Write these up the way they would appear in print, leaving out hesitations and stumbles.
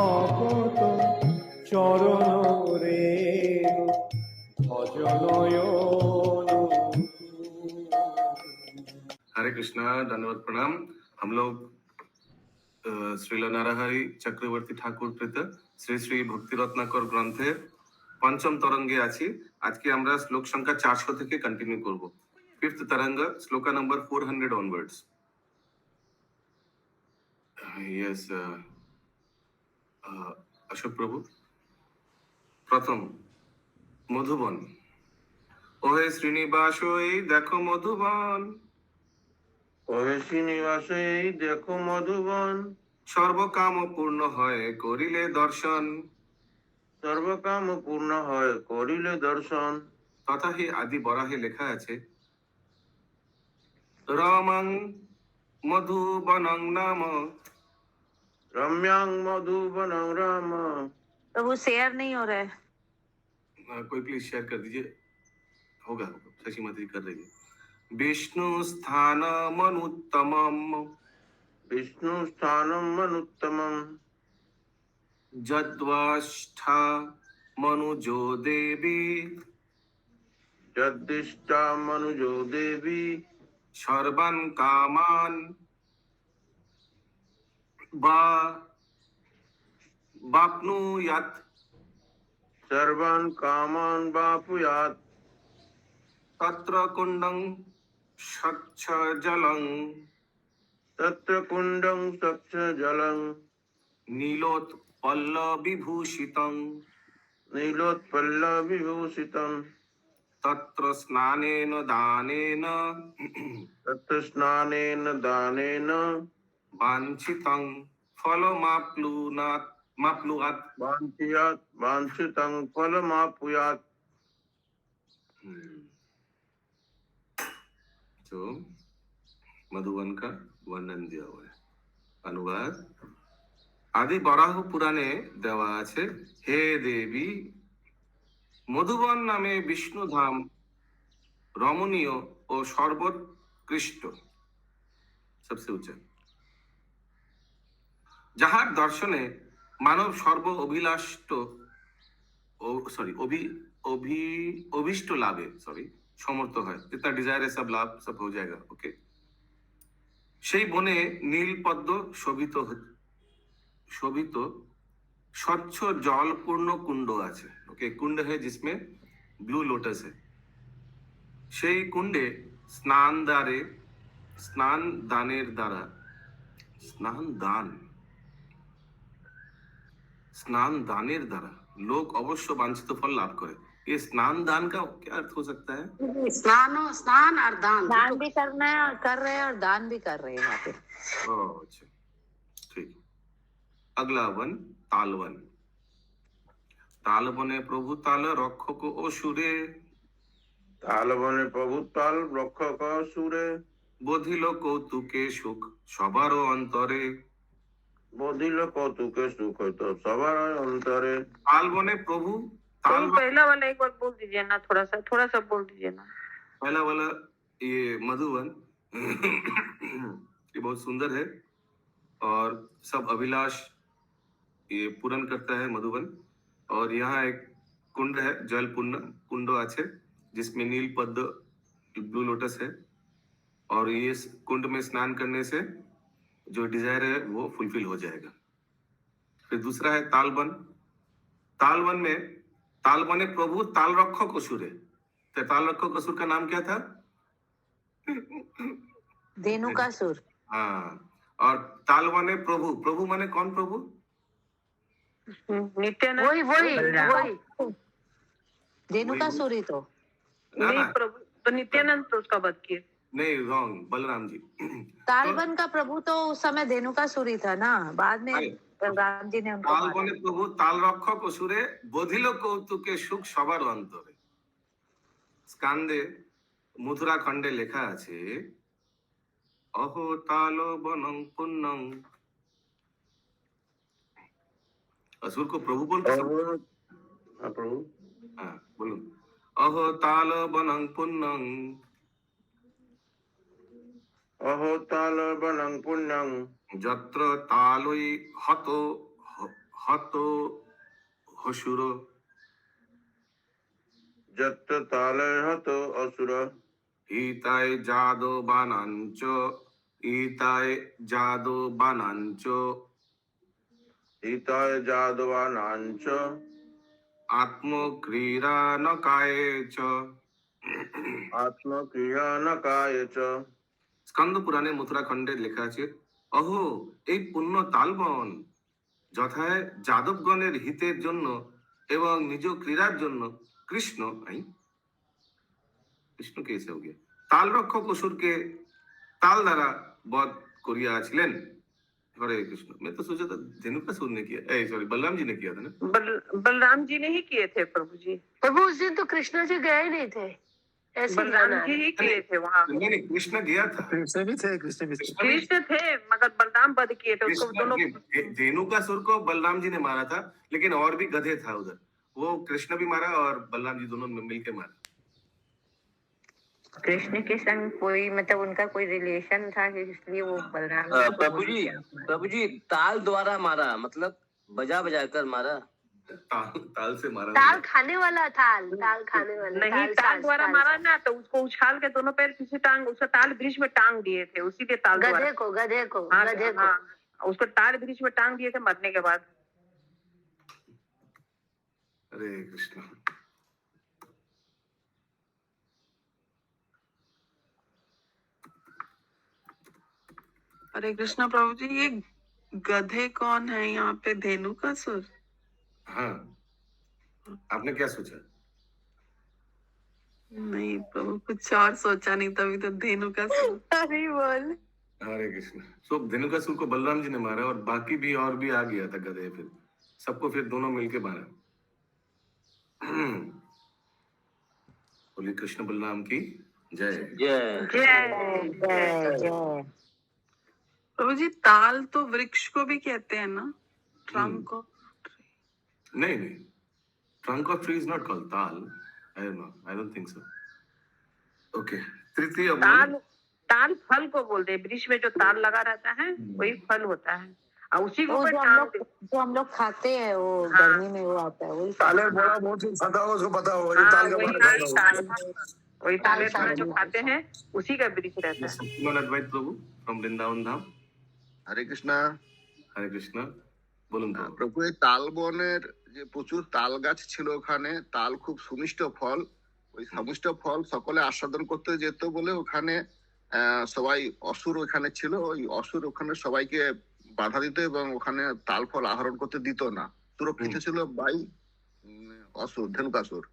ভকত চরণ রেণু ভজনয়ন। हरे कृष्णा, धन्यवाद, प्रणाम। हम लोग শ্রীল নারাহরি চক্রবর্তী ঠাকুর কৃত শ্রী শ্রী ভক্তি রত্নাকর গ্রন্থের পঞ্চম তরঙ্গে আছি। আজকে আমরা শ্লোক সংখ্যা 400 থেকে কন্টিনিউ করব। ফিফথ তরঙ্গ, শ্লোকা নাম্বার 400 অনওয়ার্ডস। ইয়েস, অশোক প্রভু। প্রথম, মধুবন। ওহে শ্রীনিবাস, এই দেখো মধুবন। ওহে শ্রীনিবাস, এই দেখো মধুবন। সর্বকাম পূর্ণ হয় করিলে দর্শন। সর্বকাম পূর্ণ হয় করিলে দর্শন। তথা হি আদি বরাহে লেখা আছে, রমং মধুবনং নাম। रम्यां मधुबनं राम। तो वो शेयर नहीं हो रहा है। कोई प्लीज शेयर कर दीजिए। होगा, शशि माता जी कर रही है। विष्णु स्थान मनुत्तमम। विष्णु स्थानं मनुत्तमं। जद्वाष्ठा मनुजो देवी। जद्दिष्टा मनुजो देवी। सर्वान् कामान् वाप्नुयात्। सर्वान् कामान् वाप्नुयात्। तत्र कुण्डं स्वच्छ जलं। तत्र कुण्डं स्वच्छ जलं। नीलोत्पल्लविभूषितं। नीलोत्पल्लविभूषितं। तत्र स्नानेन दानेन। तत्र स्नानेन दानेन। वाञ्छितं फलमाप्नुयात्। वाञ्छितं फलमाप्नुयात्। तो मधुबन का वर्णन दिया हुआ है। अनुवाद, आदि बराह पुराणे देवा আছে, হে দেবী, মধুবন নামে বিষ্ণু ধাম রমণীয় ও সর্বোৎকৃষ্ট, সবচেয়ে উচ্চ, যাহার দর্শনে মানব সর্ব অভিলাষ্ট অভিষ্ট লাভে সমর্থ হয়। जितना डिजायर है सब लाभ सब हो जाएगा। ओके, সেই বনে নীল পদ্ম শোভিত স্বচ্ছ জলপূর্ণ কুণ্ড আছে। ওকে, কুণ্ড है जिसमें ब्लू लोटस है। সেই কুণ্ডে স্নান দানের দ্বারা लोग अवश्य वांछित फल लाभ करे। ये स्नान दान का क्या अर्थ हो सकता है? स्नान और दान भी करना है और कर रहे हैं और दान भी कर रहे हैं यहाँ पे। अच्छा, ठीक। अगला वन, तालवन। तालवने प्रभु ताल रक्षक असुरे। तालवने प्रभु ताल रक्षक असुरे। बोधिल कौतुके सुख सबारो अंतरे। बोधिल कौतुके सुख तो सबारो अंतरे। तालवने प्रभु ताल। पहला वाला एक बार बोल दीजिए ना, थोड़ा सा बोल दीजिए ना। पहला वाला ये मधुवन ये बहुत सुंदर है और सब अभिलाष ये पूर्ण करता है मधुवन। और यहाँ एक कुंड है, जल कुंड আছে जिसमें नील पद्म ब्लू लोटस है। और ये कुंड में स्नान करने से जो डिजायर है वो फुलफिल हो जाएगा। फिर दूसरा है तालवन। तालवन में तालवने प्रभु ताल रक्षक असुर है। तो ताल रक्षक असुर का नाम क्या था? धेनुकासुर। हाँ, और तालवने प्रभु माने कौन प्रभु? नित्यानंद। वही धेनुकासुर ही तो। नहीं प्रभु तो नित्यानंद तो उसका वध किए। नहीं, रॉन्ग, बलराम जी। तालवन का प्रभु तो उस समय धेनुकासुर ही था ना, बाद में राम जी ने उनको मारा। तालवने प्रभु ताल रक्षक असुरे बोधिल कौतुके सुख सबार अंतरे। स्कांदे मथुरा खंडे लेखा আছে, अहो तालवनं पुन्नं। असुर को प्रभु बोलते हैं। प्रभु, हाँ बोलूं, अहो तालवनं पुन्नं। अहो तालवनं पुन्नं। जत्र तालोई हतो हसुरो যত্র তালে হত অসুর ইতায় জাদো বানাঞ্চ ইতায় জাদো বানাঞ্চ হিতায় যাদবানাঞ্চ আত্মক্রীড়া নকায়ে চ। আত্মক্রিয়া নকায় চ। স্কন্দ পুরাণে মথুরা খণ্ডে লেখা আছে, অহো এই পুণ্য তালবন যথায় যাদবগণের হিতের জন্য এবং নিজ ক্রীড়ার জন্য কৃষ্ণ কৃষ্ণ কে এসে গিয়ে তাল রক্ষক অসুরকে ताल द्वारा बध करियाছিলেন। हरे कृष्ण। मैं तो सोचा था धेनुकासुर ने किया, सॉरी बलराम जी ने किया था ना। बलराम जी ने ही किए थे प्रभु जी। प्रभु उस दिन तो कृष्ण जी गए नहीं थे, ऐसे बलराम ध्यान आ जी रहा है। ही किए थे वहाँ। नहीं कृष्ण गया था। कृष्ण भी थे, कृष्ण भी थे। कृष्ण थे मगर बलराम वध किए थे उसको दोनों। धेनुकासुर को बलराम जी ने मारा था, लेकिन और भी गधे था उधर, वो कृष्ण भी मारा और बलराम जी दोनों मिलके मारा। कृष्ण के संग कोई मतलब उनका कोई रिलेशन था कि इसलिए वो बलराम प्रभु जी ताल द्वारा मारा, मतलब बजा बजा कर मारा। ताल से मारा। ताल खाने वाला थाल, ताल खाने वाला नहीं ताल द्वारा मारा ना, तो उसको उछाल के दोनों पैर पीछे टांग, उसका ताल वृक्ष में टांग दिए थे, उसी के ताल द्वारा। गधे को हाँ, गधे को हाँ, उसको ताल वृक्ष में टांग दिए थे मरने के बाद। हरे कृष्ण। हरे कृष्णा प्रभु जी, ये गधे कौन है यहाँ पे? धेनुकासुर? हाँ, आपने क्या सोचा? नहीं प्रभु, कुछ और सोचा नहीं, तभी तो धेनुकासुर। अरे बोल। हरे कृष्ण। सो धेनुकासुर को बलराम जी ने मारा और बाकी भी और भी आ गया था गधे, फिर सबको फिर दोनों मिलके मारा। बोलिए कृष्ण बलराम की जय। जय जय। प्रभु जी ताल तो वृक्ष को भी कहते हैं ना, ट्रंक को? नहीं trunk of tree is not called ताल। I don't think so. Okay, तृतीय ताल फल को बोलते हैं, वृक्ष में जो ताल लगा रहता है वही फल होता है, और उसी को वो जो हम लोग खाते हैं, वो गर्मी में वो आता है, वही ताले बड़ा बहुत ही खाता हो, उसको पता हो ये हाँ, ताल का वही बड़ा खाता हो। वही ताले जो खाते हैं उसी का वृक्ष रहता है। अद्वैत प्रभु फ्रॉम वृंदावन धाम। হরে কৃষ্ণা। হরে কৃষ্ণ, বলুন প্রভু। প্রভু এই তাল বনের যে প্রচুর তাল গাছ ছিল ওখানে, তাল খুব সুমিষ্ট ফল, ওই সুমিষ্ট ফল সকলে আস্বাদন করতে যেত বলে ওখানে সবাই অসুর ওখানে ছিল, ওই অসুর ওখানে সবাইকে বাধা দিত এবং ওখানে তাল ফল আহরণ করতে দিত না। সুরক্ষিত ছিল বাই অসুর ধেনুকাসুর।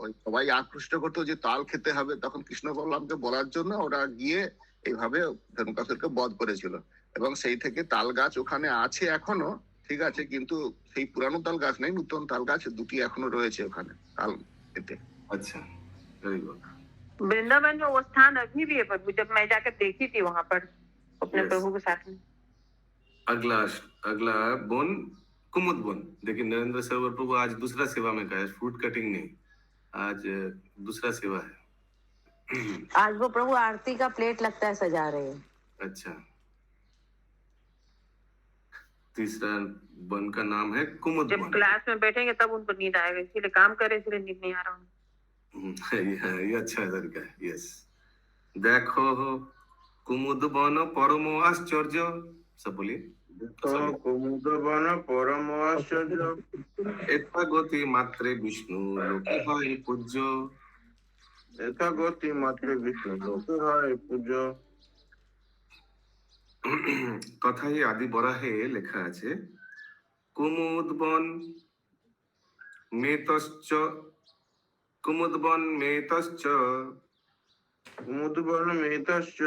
ওই সবাই আকৃষ্ট করতো যে তাল খেতে হবে, তখন কৃষ্ণ বলরামকে বলার জন্য ওরা গিয়ে এইভাবে ধেনুকাসুরকে বধ করেছিল। এবং সেই থেকে তাল গাছ ওখানে আছে এখনো, ঠিক আছে, কিন্তু সেই পুরানো তাল গাছ নেই, নতুন তাল গাছ দুটি এখনো রয়েছে ওখানে তাল খেতে। अच्छा, वेरी गुड। वृंदावन में वो स्थान अभी भी है प्रभु, जब मैं जाकर देखी थी वहाँ पर अपने Yes. प्रभु के साथ में। अगला वन कुमुद वन। देखिए नरेंद्र सरोवर प्रभु आज दूसरा सेवा में का है, फ्रूट कटिंग नहीं, आज दूसरा सेवा है। आज वो प्रभु आरती का प्लेट लगता है सजा रहे हैं। अच्छा, तीसरा वन का नाम है कुमुद जब वन। क्लास में बैठेंगे तब उनको नींद आएगा, इसीलिए काम करे इसलिए नींद नहीं आ रहा हूँ। ये अच्छा तरीका है। यस, देखो कुमुद वन परम आश्चर्य, सब बोलिए। কুমুদ বন পরম আশ্চর্য एता गति मात्रे विष्णु लोके হয় পূজ্য। यथा गति मात्र विष्णु लोके হয় পূজ্য। কথাই আদি বরাহে লেখা আছে, কুমুদ বন মেতশ্চ কুমুদ বন মেতশ্চ কুমুদ বন মেতশ্চ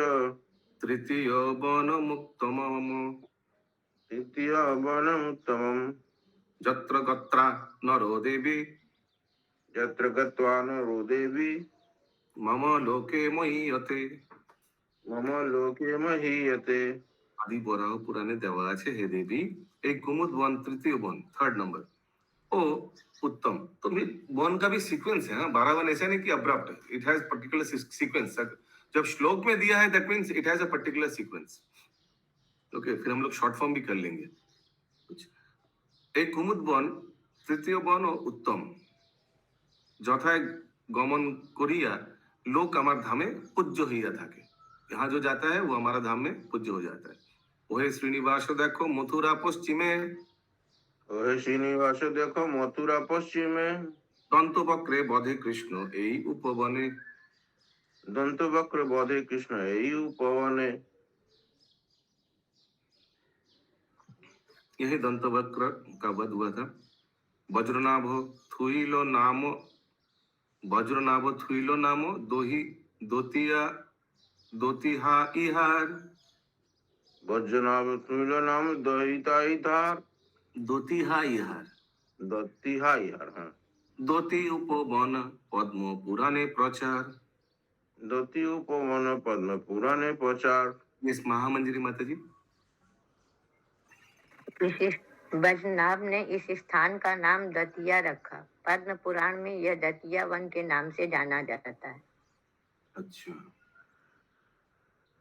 তৃতীয় বন মুক্তমম তৃতীয় বনম উত্তমম যত্র গত্রা নরো দেবী যত্র গত্বা নরো দেবী মম লোকে মহীয়তে। মম লোকে মহীয়তে। আদি বরাহ পুরাণে দেওয়া আছে, হে দেবী এই कुमुद वन तृतीय वन थर्ड नंबर ओ उत्तम। तो वन का भी सीक्वेंस है। 12 वन ऐसा नहीं कि abrupt, it has particular sequence. जब श्लोक में दिया है that means it has a particular sequence. Okay, फिर हम लोग शॉर्ट फॉर्म भी कर लेंगे कुछ। এই কুমুদ বন তৃতীয় বন ও উত্তম, যথায় গমন করিয়া लोक আমার ধামে পূজ্য হইয়া থাকে। यहाँ जो जाता है वो हमारा धाम में पूज्य हो जाता है। ওহে শ্রীনিবাস দেখো মথুরা পশ্চিমে, ওহে শ্রীনিবাস দেখো মথুরা পশ্চিমে, দন্তবক্রে বধে কৃষ্ণ এই উপবনে। দন্তবক্র বধে কৃষ্ণ এই উপবনে। यही दंतवक्र का वध हुआ था। वज्रनाभ थुइलो नाम, वज्रनाभ थुइलो नाम दोही दोतिया दोतिहा इहार, বজ্রনাভ তুমিল নাম দহিতাই ধার, दोतिहा इहार, দত্তিহাই আর, হ্যাঁ, दोति उपवन पद्म पुराणे प्रचार। দতি উপবন পদ্ম পুরাণে প্রচার। इस महामंजरी माता जी। वैष्णव ने इस स्थान का नाम दतिया रखा। पद्म पुराण में यह दतिया वन के नाम से जाना जाता है। अच्छा।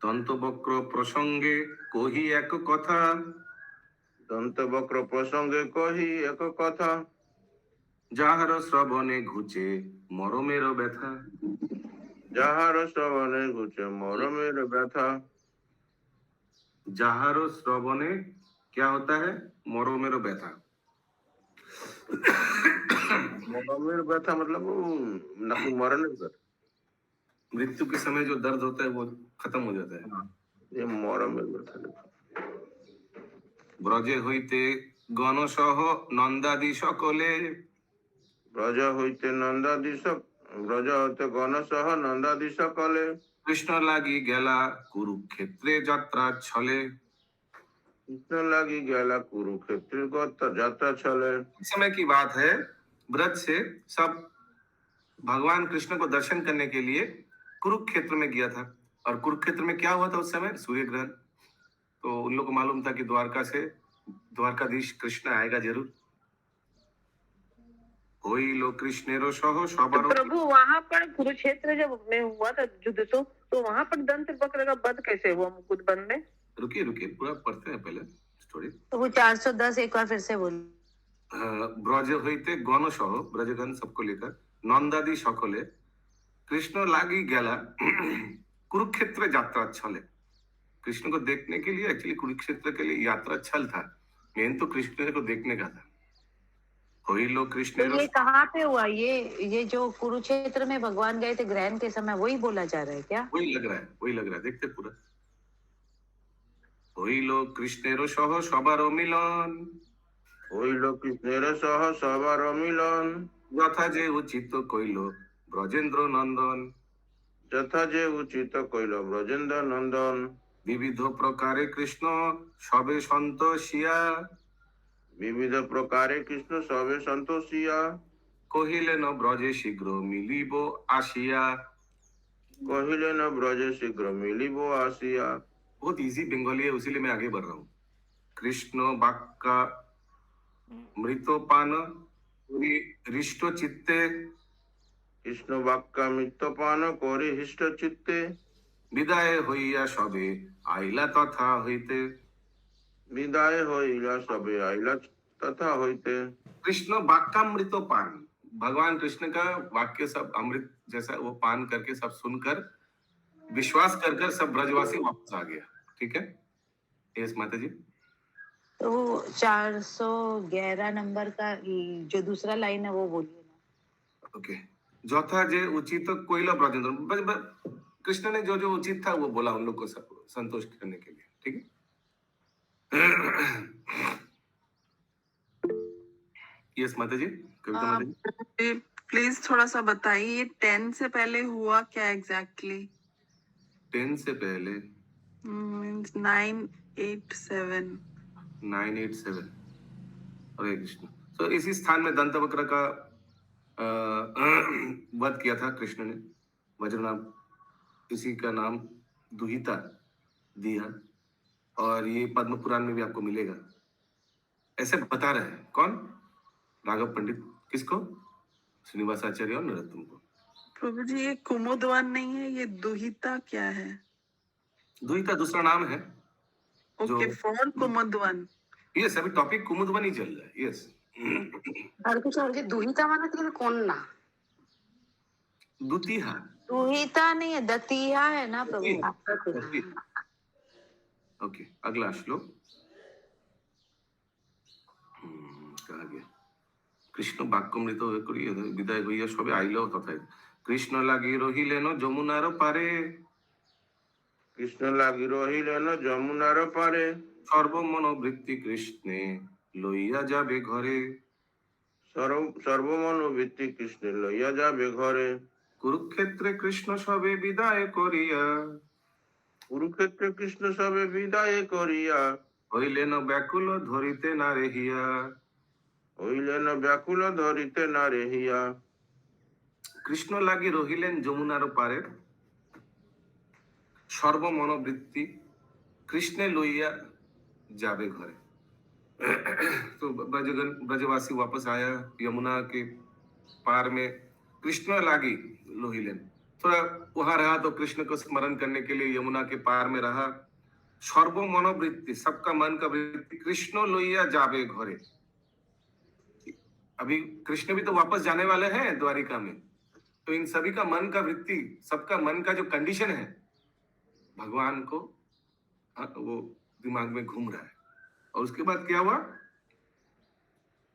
दंतवक्र प्रसंगे कोही एक कथा, দন্তবক্র প্রসঙ্গে কহি এক কথা, যাহার শ্রবণে ঘুচে মরমের ব্যথা। যাহার শ্রবণে ঘুচে মরমের ব্যথা। যাহার শ্রবণে क्या होता है? মরমের ব্যথা। মরমের ব্যথা मतलब নাকি মরণের ব্যথা? मृत्यु के समय जो दर्द होता है वो खत्म हो जाता है। ये মরমের ব্যথা। ব্রজে হইতে গণসহ নন্দাদি সকলে, ব্রজ হইতে নন্দাদি ব্রজ হইতে গণসহ নন্দাদি সকলে, কৃষ্ণ লাগি গেলা কুরুক্ষেত্রে যাত্রা ছলে। কৃষ্ণ লাগি গেলা কুরুক্ষেত্রের যাত্রা চলে। इस समय की बात है, ब्रज से सब भगवान कृष्ण को दर्शन करने के लिए कुरुक्षेत्र में गया था। और कुरुक्षेत्र में क्या हुआ था उस समय? सूर्य ग्रहण। तो उन लोग को मालूम था कि द्वारका से द्वारकाधीश कृष्ण आएगा जरूर। হইল কৃষ্ণেরও সহ সবার। तो प्रभु वहाँ पर कुरुक्षेत्र जब में हुआ था युद्ध, तो वहाँ पर दंत वक्र का वध कैसे हुआ मुकुट वन में? रुकिए रुकिए, पूरा पढ़ते हैं पहले स्टोरी। तो वो 410 एक बार फिर से बोल। ব্রজ হইতে গণসহ, ব্রজগণ सबको लेकर, নন্দাদি সকলে, কৃষ্ণ লাগি গেলা कुरुक्षेत्र यात्रा छले। कृष्ण को देखने के लिए एक्चुअली कुरुक्षेत्र के लिए यात्रा छल था, मेन तो कृष्ण को देखने का था। होइलो तो कृष्ण ये कहाँ पे हुआ? ये जो कुरुक्षेत्र में भगवान गए थे ग्रहण के समय, वही बोला जा रहा है क्या? वही लग रहा है, वही लग रहा है, देखते पूरा। হইল কৃষ্ণের সহ সবার মিলন, হইল কৃষ্ণের সহ সবার মিলন, যথা যে উচিত কইল ব্রজেন্দ্র নন্দন। যথা যে উচিত কইল ব্রজেন্দ্র নন্দন। বিবিধ প্রকারে কৃষ্ণ সবে সন্তোষিয়া, বিবিধ প্রকারে কৃষ্ণ সবে সন্তোষিয়া, কহিলেন ব্রজে শীঘ্র মিলিব আসিয়া। কহিলেন ব্রজে শীঘ্র মিলিব আসিয়া। बहुत इजी बंगाली है, उसीलिए मैं आगे बढ़ रहा हूँ। कृष्ण बाक्का मृतोपान हृष्ट चित्ते, কৃষ্ণ বাক্যা মৃত্যপান করি হৃষ্ট চিত্তে, বিদায় হইয়া সবে আইলা তথা হইতে। বিদায় হইলা সবে আইলা তথা হইতে। कृष्ण वाक्यामृत पान, भगवान कृष्ण का वाक्य सब अमृत जैसा वो पान करके सब सुनकर विश्वास कर सब ब्रजवासी वापस आ गया। ठीक है, यस माता जी। तो वो 411 नंबर का जो दूसरा लाइन है वो बोलिए ना। ओके। যথা যে উচিত কইলা ब्रजेंद्र, कृष्ण ने जो जो उचित था वो बोला उन लोग को सब संतुष्ट करने के लिए। ठीक है। यस माता जी, कविता माता जी। प्लीज थोड़ा सा बताइए, ये 10 से पहले हुआ क्या एग्जैक्टली? 10 से पहले 987। 987। हरे कृष्ण। तो इसी स्थान में दंतवक्र का वध किया था कृष्ण ने। वज्रनाभ, इसी का नाम दुहिता दिया, और ये पद्म पुराण में भी आपको मिलेगा। ऐसे बता रहे हैं कौन? राघव पंडित। किसको? श्रीनिवास आचार्य और नरोत्तम को। प्रभु जी, ये कुमुदवन नहीं है, ये दुहिता क्या है? दुहिता दूसरा नाम है। Okay, for Kumudvan. यस, अभी टॉपिक कुमुदवन ही चल रहा है। यस, আর কিছু আর যে দুহিতা মানে তো কন্যা द्वितीया दुहिता नहीं है दतिया है ना प्रभु ओके, अगला श्लोक कहा गया কৃষ্ণ বাক্যমৃত হয়ে করিয়া বিদায় হইয়া সবে আইল তথায় কৃষ্ণ লাগি রহিলেন যমুনার পারে কৃষ্ণ লাগি রহিলেন যমুনার পারে সর্বমনোবৃত্তি কৃষ্ণে লইয়া যাবে ঘরে সর্বমনোবৃত্তি কৃষ্ণ লইয়া যাবে ঘরে কুরুক্ষেত্রে কৃষ্ণ সবে বিদায় করিয়া কুরুক্ষেত্রে কৃষ্ণ সবে বিদায় করিয়া হইলেন ব্যাকুল ধরিতে না রেহিয়া হইলেন ব্যাকুল ধরিতে না রেহিয়া কৃষ্ণ লাগি রহিলেন যমুনার পারে সর্বমনোবৃত্তি কৃষ্ণে লইয়া जावे घरे। तो ब्रजवासी वापस आया यमुना के पार में, कृष्ण लागी लोहिलेन, थोड़ा वहां रहा तो कृष्ण को स्मरण करने के लिए यमुना के पार में रहा। सर्व मनोवृत्ति, सबका मन का वृत्ति कृष्ण लोहिया जावे घरे। अभी कृष्ण भी तो वापस जाने वाले हैं द्वारिका में, तो इन सभी का मन का वृत्ति, सबका मन का जो कंडीशन है भगवान को वो दिमाग में घूम रहा है। और उसके बाद क्या हुआ,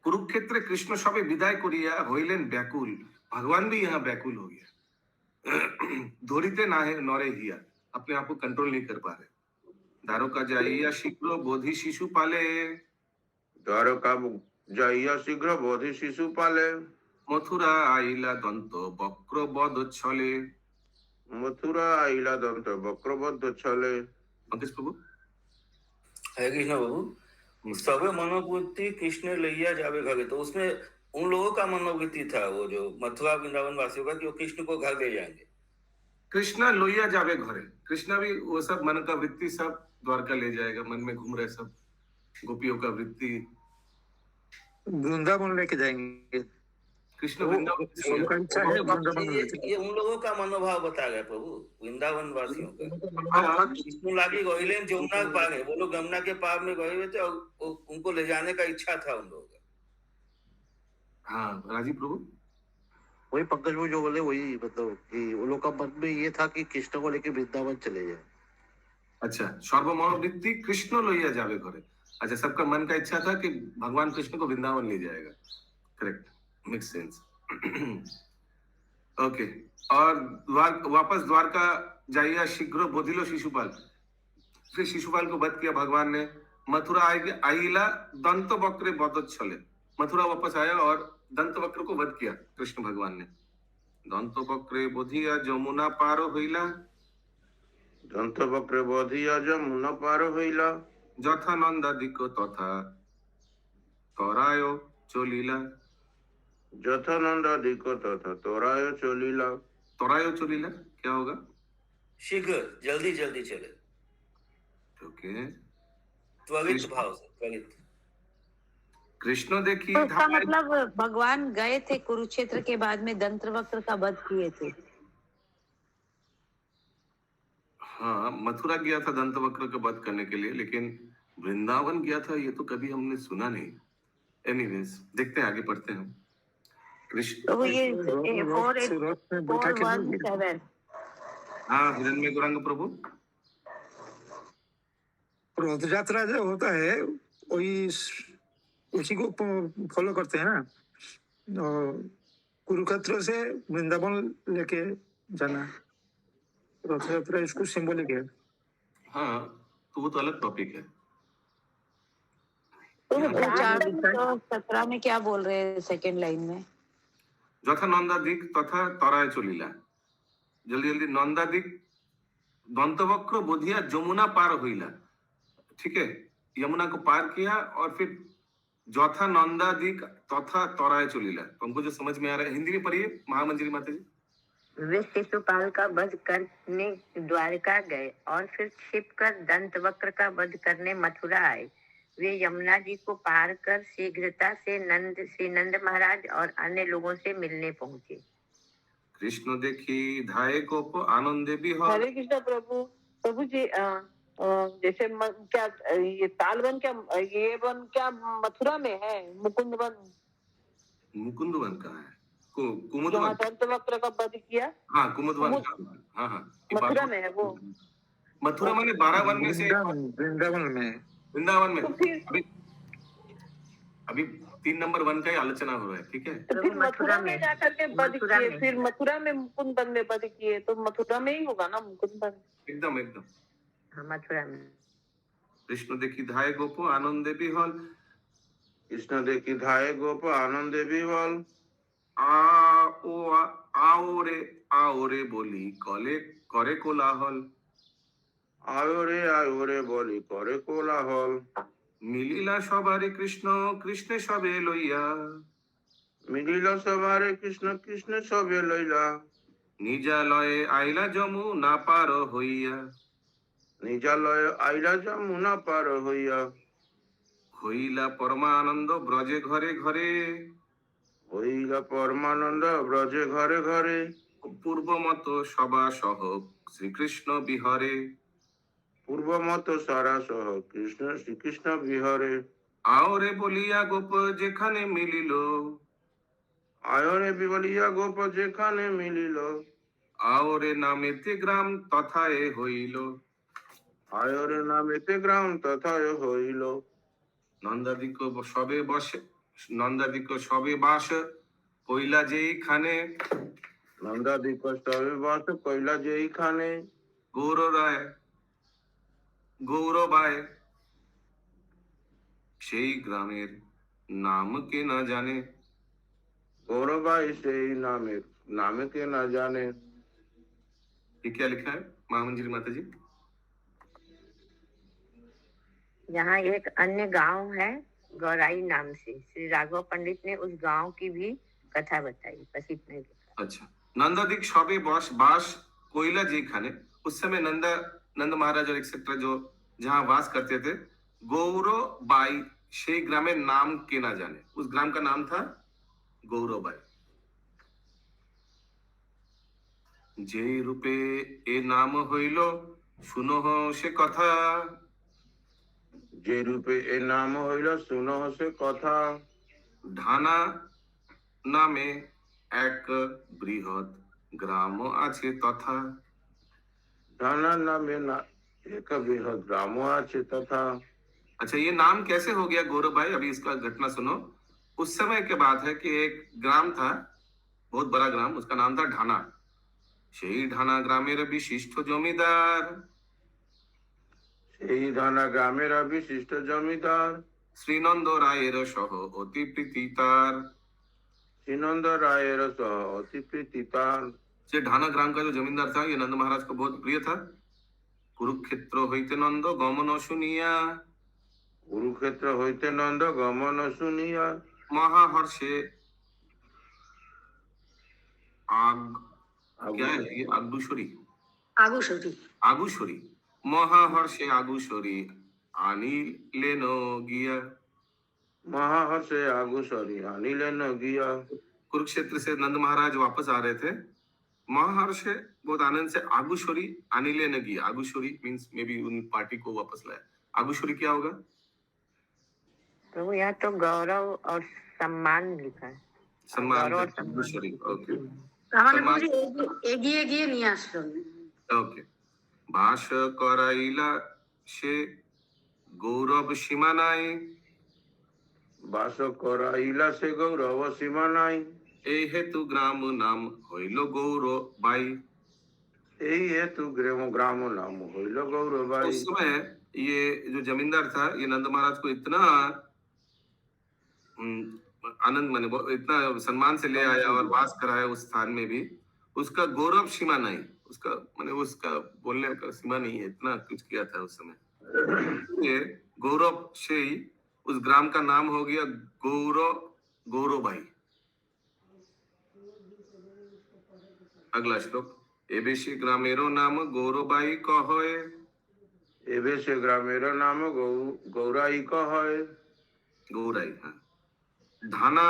कुरुक्षेत्र कृष्ण सबे विदाय करिया होइलेन व्याकुल, भगवान भी यहाँ व्याकुल हो गया। धोरिते ना है नौरे हिया, अपने आप को कंट्रोल नहीं कर पा रहे। द्वारका जाइया शीघ्र बोधि शिशु पाले, द्वारका जाइया शीघ्र बोधि शिशु पाले, मथुरा आइला दंत वक्र बद छले, मथुरा आइला दंत वक्र बद छले। पंकज प्रभु। हरे कृष्ण प्रभु, सब मनोवृत्ति कृष्ण लैया जावे घरे, तो उसमें उन लोगों का मनोवृत्ति था वो जो मथुरा वृंदावन वासियों का कि वो कृष्ण को घर ले जाएंगे। कृष्णा लोहिया जावे घरे, कृष्णा भी वो सब मन का वृत्ति सब द्वारका ले जाएगा, मन में घूम रहे सब गोपियों का वृत्ति वृंदावन लेके जाएंगे। कृष्ण वृंदावन सबका इच्छा है वृंदावन लेके जाएंगे। ये उन लोगों का मनोभाव बता गया प्रभु, वृंदावन वासियों का। कृष्ण लागी गहिलेन जमुना के पार है, वो लोग यमुना के पार में गए हुए थे और उनको ले जाने का इच्छा था उन लोगों का। हाँ राजीव प्रभु। वही पंकज वो जो बोले वही, मतलब कि वो लोग का मन में ये था कि कृष्ण को लेके वृंदावन चले जाए। अच्छा, सर्वमनोवृत्ति कृष्ण लोहिया जावे घरे। अच्छा, सबका मन का इच्छा था कि भगवान कृष्ण को वृंदावन ले जाएगा। Correct, make sense. ओके, और वापस द्वारका जाइया शीघ्र बोधिलो शिशुपाल, फिर शिशुपाल को वध किया भगवान ने। मथुरा आइला दंत वक्रे बद छले, मथुरा वापस आया और दंत वक्र को वध किया कृष्ण भगवान ने। दंत वक्रे बोधिया जमुना पार होइला, दंत वक्रे बोधिया जमुना पार होइला, যথা নন্দাদিক তথা তরায় চলিলা, যথা নন্দাদিক তথা তরায় চলিলা। तरायो चलिला क्या होगा? शीघ्र, जल्दी जल्दी चले, ओके। त्वरित भाव से, त्वरित। कृष्ण देखी तो इसका मतलब भगवान गए थे कुरुक्षेत्र के बाद में दंतवक्र का वध किए थे। हाँ, मथुरा गया था दंतवक्र का वध करने के लिए, लेकिन वृंदावन गया था ये तो कभी हमने सुना नहीं। एनीवेज, देखते हैं, आगे पढ़ते हैं। कृष्ण तो ये सूरत में बैठा के नहीं 4:17 हाँ, हिरण्य गौरांग प्रभु। रथ यात्रा जो होता है वही उसी को फॉलो करते हैं ना। और कुरुक्षेत्र से वृंदावन लेके जाना रथ यात्रा इसको सिंबलिक है। हाँ, तो वो तो अलग टॉपिक है। तो 4:17 में क्या बोल रहे हैं सेकंड लाइन में? যথা নন্দাদিক তথা তরায় চলিলা, जल्दी जल्दी नंदादिक दंतवक्र बोधिया जमुना पार होइला। ठीक है, यमुना को पार किया और फिर जथा नंदादिक तथा तराय चलिला। हमको जो समझ में आ रहा है, हिंदी में पढ़िए महामंजरी माता जी। वे शिशुपाल का वध करने द्वारका गए और फिर छिपकर दंतवक्र का वध करने मथुरा आए। वे यमुना जी को पार कर शीघ्रता से श्री नंद महाराज और अन्य लोगों से मिलने पहुंचे। कृष्ण देखी धाये गोप आनंदे भी हो। हरे कृष्ण प्रभु। प्रभु जी जैसे क्या ये ताल वन क्या ये वन क्या मथुरा में है? मुकुंद वन मुकुंद वन कहाँ है? कुमुद जहाँ वन। दंत वक्र का वध किया, हाँ कुमुद वन। कुमुद हाँ हाँ ये मथुरा में है वो। मथुरा माने 12 वन में से वृंदावन में। वृंदावन में। तो फिर अभी 3 नंबर वन का ही आलोचना हो रहा है, ठीक है? तो फिर मथुरा में जाकर के वध मथुरा किए, में। फिर मथुरा में मुकुंद वन में वध किए, तो मथुरा में ही होगा ना मुकुंद वन। एकदम एकदम। हाँ, मथुरा में। कृष्ण देखी धाय गोप आनंदे बिहल। कृष्ण देखी धाये गोप आनंदे विह्वल। आओ रे बोली कले करे कोलाहल। आयो रे बोली करे कोलाहल। मिलिला सबारे कृष्ण कृष्ण सबे लइया। मिलिल सबारे कृष्ण कृष्ण सबे लैला। निजालये आइला जमुना पार हइया। निजालय आइला जमुना पार हइया। হইলা পরমানন্দ ব্রজে ঘরে ঘরে। হইলা পরমানন্দ ব্রজে ঘরে ঘরে। পূর্বমত সভা সহ শ্রীকৃষ্ণ বিহরে। পূর্বমত সারা সহ কৃষ্ণ শ্রীকৃষ্ণ বিহরে। আওরে বলিয়া গোপ যেখানে মিলিল। আয়রে বিবলিয়া গোপ যেখানে মিলিল। আওরে নামেতে গ্রাম তথায় হইল। আয়রে নামেতে গ্রাম তথায় হইল। নন্দাদিক সবে বসে নন্দাদিক সবে বাস কইলা যেইখানে। নন্দাদিক সবে বাস কইলা যেইখানে। গৌরবায় সেই গ্রামের নাম কে না জানে। गौरबाई से ही नाम के ना जाने। ये क्या लिखा है महामंजरी माता जी? यहाँ एक अन्य गांव है गौराई नाम से। श्री राघव पंडित ने उस गांव की भी कथा बताई, बस इतना ही लिखा। अच्छा, नंदादिक सौबे बास कोयला जी खाने। उस समय नंद महाराज और एक्सेट्रा जो जहाँ वास करते थे, गौरबाई से ग्रामेर नाम के ना जाने। उस ग्राम का नाम था गौरबाई। जे रूपे ए नाम हইল सुनो से कथा। जे रूपे ए नाम हইল सुनो से कथा। ঢানা নামে এক বৃহৎ গ্রাম আছে তথা। ढाना नामे ना एक बृहद ग्राम আছে तथा। अच्छा, ये नाम कैसे हो गया गौरबाई? अभी इसका घटना सुनो। उस समय के बात है कि एक ग्राम था, बहुत बड़ा ग्राम, उसका नाम था ढाना। সেই ঢানা গ্রামের বিশিষ্ট জমিদার। সেই ঢানা গ্রামের বিশিষ্ট জমিদার। শ্রীনন্দ রায়ের সহ অতি প্রীতি তার। শ্রীনন্দ রায়ের সহ অতি প্রীতি তার। যে ঢানা গ্রাम का जो जमींदार था, ये नंद महाराज को बहुत प्रिय था। कुरुक्षेत्र হইতে নন্দ গমন শুনিয়া। কুরুক্ষেত্র হইতে নন্দ গমন শুনিয়া। महाहर्षे क्या है ये? आगुशरी आगुशरी महाहर्षे आगुशरी आनिलेन गिया। महाहर्षे आगुशरी आनिलेन गिया। कुरुक्षेत्र से नंद महाराज वापस आ रहे थे। महाहर्षे बहुत आनंद से आगुशरी आनिलेन गिया। आगुशरी मीन्स मे बी उन पार्टी को वापस लाया। आगुशरी क्या होगा? प्रभु यहाँ तो गौरव और सम्मान लिखा है। सम्मान। गौरव और सम्मान। आगुशरी, ओके। এগিয়ে গিয়ে নিয়ে আসলো। ওকে। বাস করাইলা সে গৌরব সীমা নাই। বাস করাইলা সে গৌরব সীমা নাই। এই হেতু গ্রাম নাম হইল গৌরবাই। এই হেতু গ্রাম नाम হইল গৌরবাই। उस समय ये जो जमींदार था, ये नंद महाराज को इतना आनंद माने इतना सम्मान से ले आया और वास कराया उस स्थान में भी। उसका गौरव सीमा नहीं, उसका माने उसका बोलने का सीमा नहीं है, इतना कुछ किया था उस समय। ये गौरव से ही उस ग्राम का नाम हो गया गौरबाई। अगला श्लोक। एबेशी ग्रामेरो नाम गौरबाई कहे। एबेशी ग्रामेरो नाम गौराई कहे। गौराई, हाँ। ढाना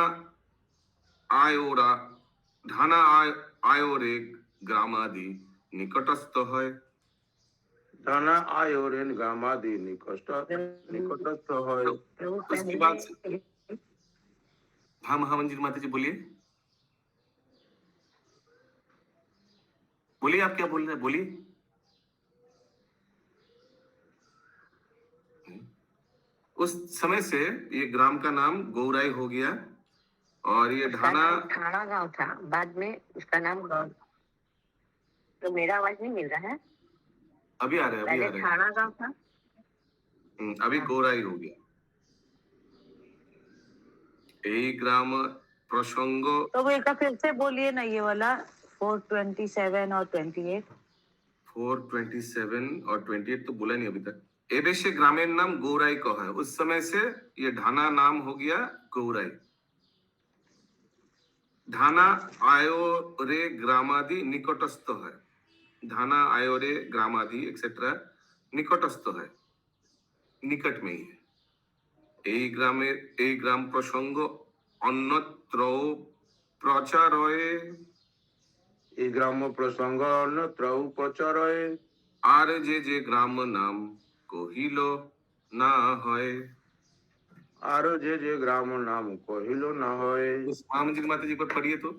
आयोरे ग्रामादि निकटस्थ है। থানা আয়োরেন গ্রামাদি নিকটস্থ হয়। प्रभु उसके बाद पहले हाँ महामंजिल माता जी बोलिए, बोलिए आप क्या बोल रहे हैं, बोलिए। उस समय से ये ग्राम का नाम गौराई हो गया और ये उसका ढाना नाम ठाणा गांव था, बाद में उसका नाम गौर। तो मेरा आवाज नहीं मिल रहा है? अभी आ रहे हैं, अभी पहले आ रहे हैं। ठाणा गांव था। अभी गौराई हो गया। यही ग्राम प्रसंग तो वो एक बार फिर से बोलिए ना ये वाला 427 और 28। 427 और 28 तो बोला नहीं अभी तक। एबेशे ग्रामेर नाम गौराई का है। उस समय से ये ढाना नाम हो गया गौराई। ढाना आयोरे ग्रामादि निकटस्थ है। ढाना आयोरे ग्रामादि एक्सेट्रा निकटस्थ है, निकट में ही है। এই গ্রাম প্রসঙ্গ অন্যত্র প্রচার হয়ে এই গ্রাম্য প্রসঙ্গ অন্যত্র প্রচার হয়। আর যে গ্রাম নাম কহিল না হয়। আরো যে গ্রাম নাম কহিল না হয়। उस महामंजी माता जी पर पढ़िए तो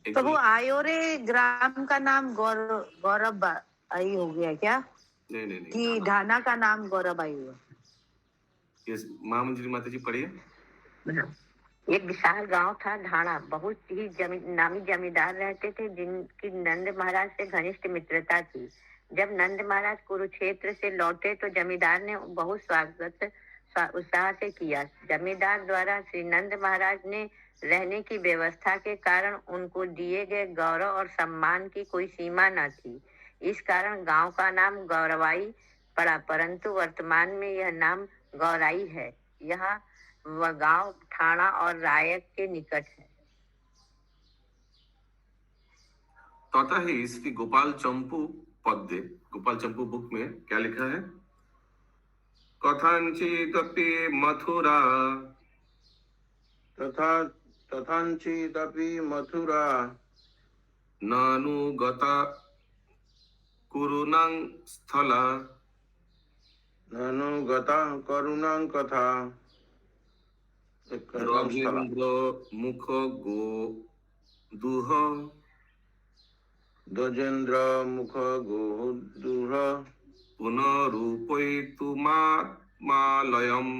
तो वो आयोरे ग्राम का नाम गौरव आई हो गया क्या? नहीं कि ढाना का नाम गौरव आई हुआ? ये महामंजी माता जी पढ़िए। एक विशाल गांव था ढाणा। बहुत ही नामी जमींदार रहते थे जिनकी नंद महाराज से घनिष्ठ मित्रता थी। जब नंद महाराज कुरुक्षेत्र से लौटे तो जमींदार ने बहुत स्वागत उत्साह से किया। जमींदार द्वारा श्री नंद महाराज ने रहने की व्यवस्था के कारण उनको दिए गए गौरव और सम्मान की कोई सीमा न थी। इस कारण गांव का नाम गौरवाई पड़ा, परंतु वर्तमान में यह नाम गौराई है। यहाँ वह गांव ठाणा और रायक के निकट है। तथा ही श्री गोपाल चंपू पद्य, गोपाल चंपू बुक में क्या लिखा है? कथंचिदपि मथुरा तथांचिदपि मथुरा नानुगता कुरुणां स्थला ननु गता करुणां कथा। रवीन्द्र मुख गो दुह द्वजेन्द्र मुख गोहुदुह पुनरुपैतुमात्मालयम्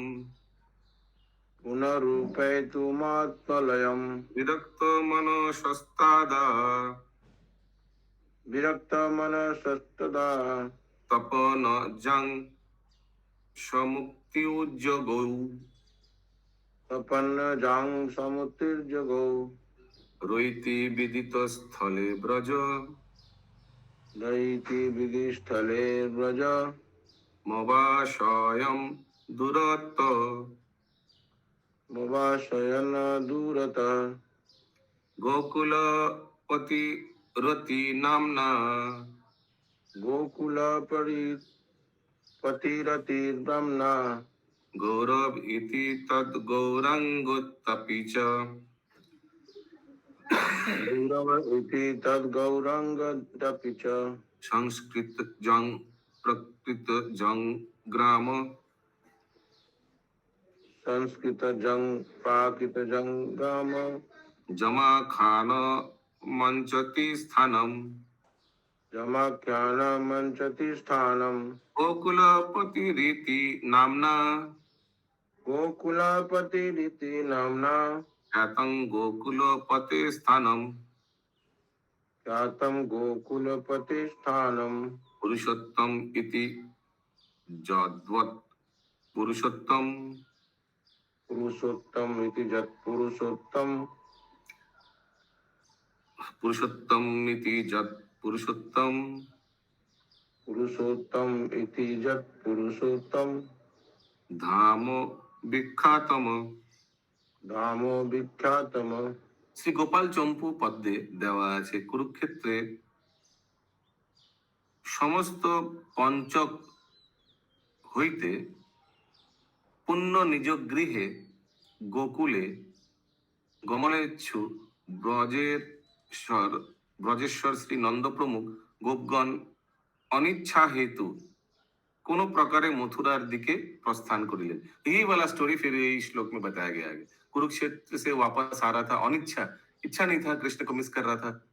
पुनरुपैतुमात्मलयम् विरक्त मनसस्तादा विरक्त मनसस्तदा तपन जं समुक्त्युज्जगौ तपन्न जां समुत्तिर्जगौ रोइति विदित स्थले ब्रज दैति विधिस्थले व्रज मवाशयं दुरत मवाशयन दूरत गोकुलपति रति नाम्ना गोकुल पतिरतिर्ब्रह्मणा गौरव इति तद् गौरांगोत्तपि च गौरव इति तद् गौरांगदपि च संस्कृत जंग प्रकृत जंग ग्राम संस्कृत जंग प्राकृत जंगम जमा खान मंचति स्थानम जमाख्यान मंचति स्थानम गोकुलपति रीति नामना गोकुलपति रीति नामना ख्यातं गोकुलपति स्थानम ख्यातम गोकुलपति स्थानम पुरुषोत्तम इति जद्वत् पुरुषोत्तम पुरुषोत्तम इति जत् पुरुषोत्तम पुरुषोत्तम इति जत् पुरुषोत्तम पुरुषोत्तम इति जत् पुरुषोत्तम धाम विख्यातम धामो विख्यातम। শ্রী গোপাল চম্পু পদ্মে দেওয়া আছে কুরুক্ষেত্রে সমস্ত পঞ্চক হইতে পুণ্য নিজ গৃহে গোকুলে গমনেচ্ছু ব্রজেশ্বর শ্রী নন্দ প্রমুখ গোপগণ অনিচ্ছা হেতু কোনো প্রকারে মথुরার দিকে प्रस्थान করিলেন। यही वाला स्टोरी फिर यही श्लोक में बताया गया है। कुरुक्षेत्र से वापस आ रहा था, अनिच्छा, इच्छा नहीं था, कृष्ण को मिस कर रहा था,